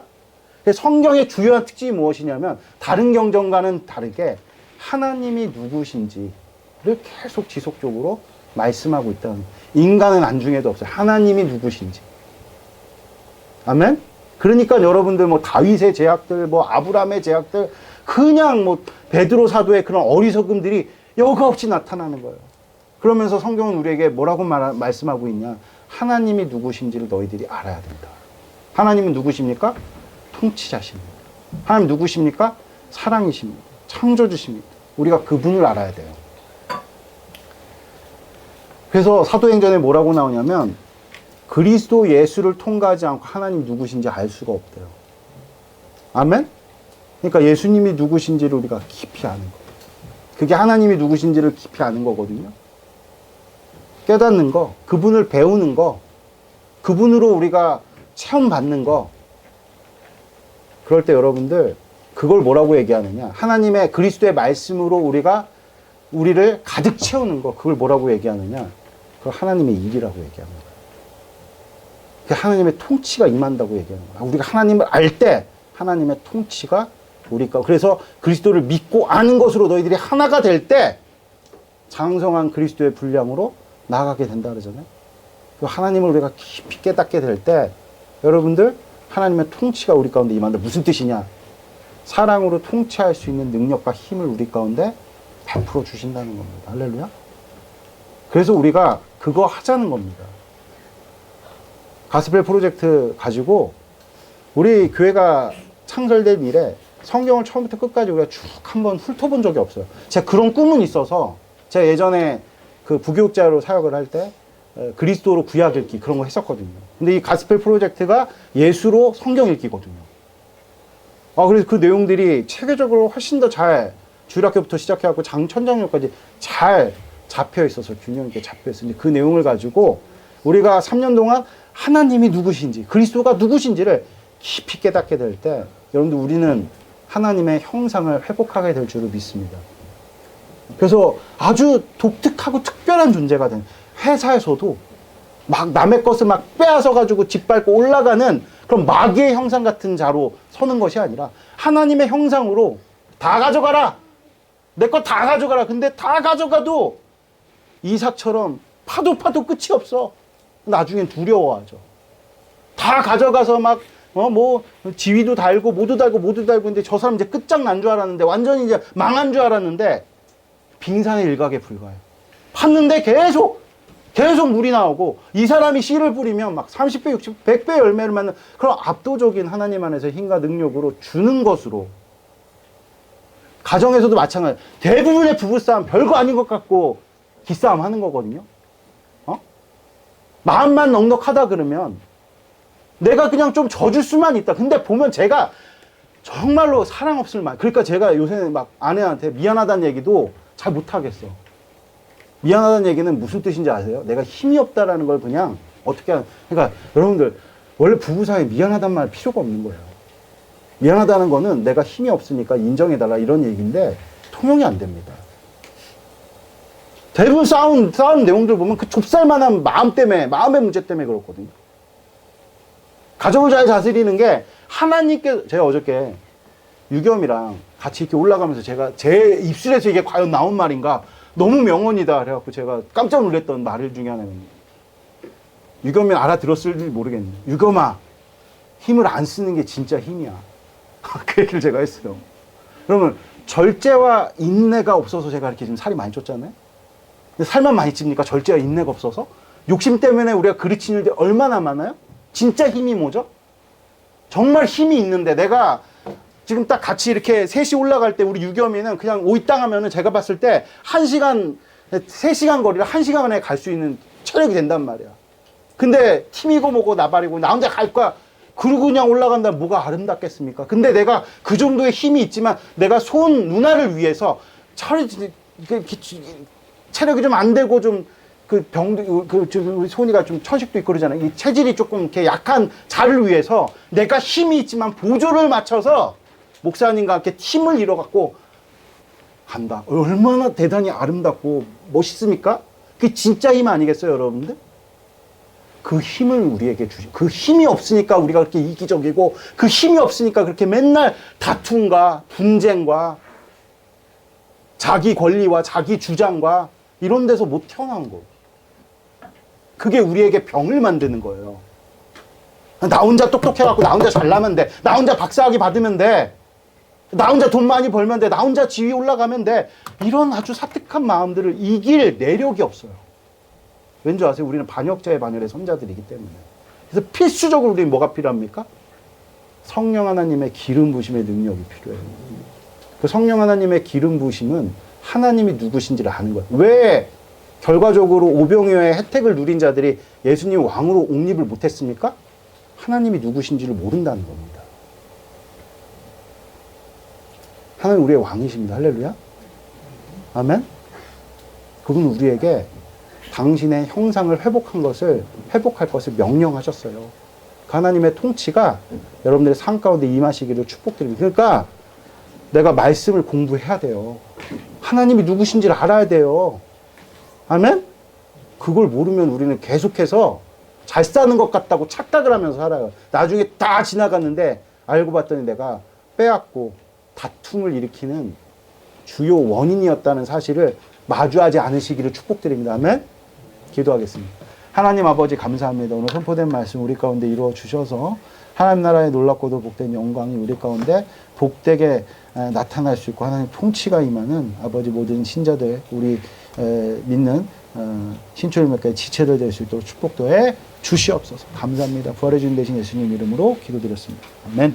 [SPEAKER 1] 성경의 주요한 특징이 무엇이냐면 다른 경전과는 다르게 하나님이 누구신지를 계속 지속적으로 말씀하고 있다는. 인간은 안중에도 없어요. 하나님이 누구신지. 아멘. 그러니까 여러분들 뭐 다윗의 제약들, 뭐 아브라함의 제약들, 그냥 뭐 베드로 사도의 그런 어리석음들이 여과 없이 나타나는 거예요. 그러면서 성경은 우리에게 뭐라고 말씀하고 있냐? 하나님이 누구신지를 너희들이 알아야 된다. 하나님은 누구십니까? 통치자십니다. 하나님 누구십니까? 사랑이십니다. 창조주십니다. 우리가 그분을 알아야 돼요. 그래서 사도행전에 뭐라고 나오냐면 그리스도 예수를 통과하지 않고 하나님 누구신지 알 수가 없대요. 아멘? 그러니까 예수님이 누구신지를 우리가 깊이 아는 거예요. 그게 하나님이 누구신지를 깊이 아는 거거든요. 깨닫는 거, 그분을 배우는 거, 그분으로 우리가 체험받는 거. 그럴 때 여러분들 그걸 뭐라고 얘기하느냐? 하나님의 그리스도의 말씀으로 우리를 가득 채우는 거, 그걸 뭐라고 얘기하느냐? 그걸 하나님의 일이라고 얘기하는 거예요. 하나님의 통치가 임한다고 얘기하는 거예요. 우리가 하나님을 알 때 하나님의 통치가 우리가, 그래서 그리스도를 믿고 아는 것으로 너희들이 하나가 될 때 장성한 그리스도의 분량으로 나아가게 된다 그러잖아요. 하나님을 우리가 깊이 깨닫게 될 때 여러분들 하나님의 통치가 우리 가운데 임한다. 무슨 뜻이냐? 사랑으로 통치할 수 있는 능력과 힘을 우리 가운데 베풀어 주신다는 겁니다. 할렐루야. 그래서 우리가 그거 하자는 겁니다. 가스펠 프로젝트 가지고 우리 교회가 창설된 이래 성경을 처음부터 끝까지 우리가 쭉 한번 훑어본 적이 없어요. 제가 그런 꿈은 있어서 제가 예전에 그 부교육자로 사역을 할 때 그리스도로 구약 읽기 그런 거 했었거든요. 근데 이 가스펠 프로젝트가 예수로 성경 읽기거든요. 그래서 그 내용들이 체계적으로 훨씬 더 잘 주일학교부터 시작해갖고 천장교까지 잘 잡혀 있어서 균형 있게 잡혀 있으니 그 내용을 가지고 우리가 3년 동안 하나님이 누구신지, 그리스도가 누구신지를 깊이 깨닫게 될 때 여러분들 우리는 하나님의 형상을 회복하게 될 줄을 믿습니다. 그래서 아주 독특하고 특별한 존재가 된, 회사에서도 막 남의 것을 막 빼앗아가지고 짓밟고 올라가는 그런 마귀의 형상 같은 자로 서는 것이 아니라 하나님의 형상으로 다 가져가라! 내 거 다 가져가라! 근데 다 가져가도 이삭처럼 파도 끝이 없어. 나중엔 두려워하죠. 다 가져가서 막, 지위도 달고, 모두 달고, 근데 저 사람 이제 끝장난 줄 알았는데, 완전히 이제 망한 줄 알았는데, 빙산의 일각에 불과해요. 팠는데 계속 물이 나오고, 이 사람이 씨를 뿌리면 막 30배, 60배, 100배 열매를 맺는 그런 압도적인 하나님 안에서 힘과 능력으로 주는 것으로, 가정에서도 마찬가지. 대부분의 부부싸움 별거 아닌 것 같고, 기싸움 하는 거거든요. 마음만 넉넉하다 그러면 내가 그냥 좀 져줄 수만 있다. 근데 보면 제가 정말로 사랑 없을 말. 그러니까 제가 요새 막 아내한테 미안하다는 얘기도 잘 못하겠어. 미안하다는 얘기는 무슨 뜻인지 아세요? 내가 힘이 없다라는 걸 그냥 어떻게 하는. 그러니까 여러분들 원래 부부 사이에 미안하다는 말 필요가 없는 거예요. 미안하다는 거는 내가 힘이 없으니까 인정해달라 이런 얘기인데 통용이 안 됩니다. 대부분 싸운 내용들 보면 그 좁쌀만한 마음 때문에, 마음의 문제 때문에 그렇거든요. 가정을 잘 다스리는 게 하나님께, 제가 어저께 유겸이랑 같이 이렇게 올라가면서 제가 제 입술에서 이게 과연 나온 말인가 너무 명언이다. 그래갖고 제가 깜짝 놀랐던 말 중에 하나는 유겸이 알아들었을지 모르겠네. 유겸아, 힘을 안 쓰는 게 진짜 힘이야. 그 얘기를 제가 했어요. 그러면 절제와 인내가 없어서 제가 이렇게 지금 살이 많이 쪘잖아요. 근데 살만 많이 찝니까? 절제와 인내가 없어서? 욕심 때문에 우리가 그르치는 일이 얼마나 많아요? 진짜 힘이 뭐죠? 정말 힘이 있는데 내가 지금 딱 같이 이렇게 셋이 올라갈 때 우리 유겸이는 그냥 오이땅 하면은 제가 봤을 때 1시간, 3시간 거리를 1시간 안에 갈 수 있는 체력이 된단 말이야. 근데 팀이고 뭐고 나발이고 나 혼자 갈 거야. 그러고 그냥 올라간다면 뭐가 아름답겠습니까? 근데 내가 그 정도의 힘이 있지만 내가 손 누나를 위해서 체력이 좀 안 되고 좀 그 병도 우리 손이가 좀 천식도 있고 그러잖아요. 이 체질이 조금 이렇게 약한 자를 위해서 내가 힘이 있지만 보조를 맞춰서 목사님과 함께 팀을 이뤄갖고 간다. 얼마나 대단히 아름답고 멋있습니까? 그게 진짜 힘 아니겠어요, 여러분들? 그 힘을 우리에게 주시. 그 힘이 없으니까 우리가 그렇게 이기적이고 그 힘이 없으니까 그렇게 맨날 다툼과 분쟁과 자기 권리와 자기 주장과 이런 데서 못 태어난 거. 그게 우리에게 병을 만드는 거예요. 나 혼자 똑똑해갖고 나 혼자 잘나면 돼. 나 혼자 박사학위 받으면 돼. 나 혼자 돈 많이 벌면 돼. 나 혼자 지위 올라가면 돼. 이런 아주 사특한 마음들을 이길 내력이 없어요. 왠지 아세요? 우리는 반역자의 반열의 손자들이기 때문에. 그래서 필수적으로 우리는 뭐가 필요합니까? 성령 하나님의 기름 부심의 능력이 필요해요. 그 성령 하나님의 기름 부심은 하나님이 누구신지를 아는 거예요. 왜 결과적으로 오병이어의 혜택을 누린 자들이 예수님 왕으로 옹립을 못했습니까? 하나님이 누구신지를 모른다는 겁니다. 하나님 우리의 왕이십니다. 할렐루야. 아멘. 그분 우리에게 당신의 형상을 회복할 것을 명령하셨어요. 그 하나님의 통치가 여러분들의 삶 가운데 임하시기를 축복드립니다. 그러니까 내가 말씀을 공부해야 돼요. 하나님이 누구신지를 알아야 돼요. 아멘? 그걸 모르면 우리는 계속해서 잘 사는 것 같다고 착각을 하면서 살아요. 나중에 다 지나갔는데 알고 봤더니 내가 빼앗고 다툼을 일으키는 주요 원인이었다는 사실을 마주하지 않으시기를 축복드립니다. 아멘? 기도하겠습니다. 하나님 아버지 감사합니다. 오늘 선포된 말씀 우리 가운데 이루어 주셔서 하나님 나라의 놀랍고도 복된 영광이 우리 가운데 복되게 나타날 수 있고 하나님 통치가 임하는 아버지 모든 신자들 우리 믿는 신초일교회 지체들 될 수 있도록 축복도 해 주시옵소서. 감사합니다. 부활해 주신 대신 예수님 이름으로 기도드렸습니다. 아멘.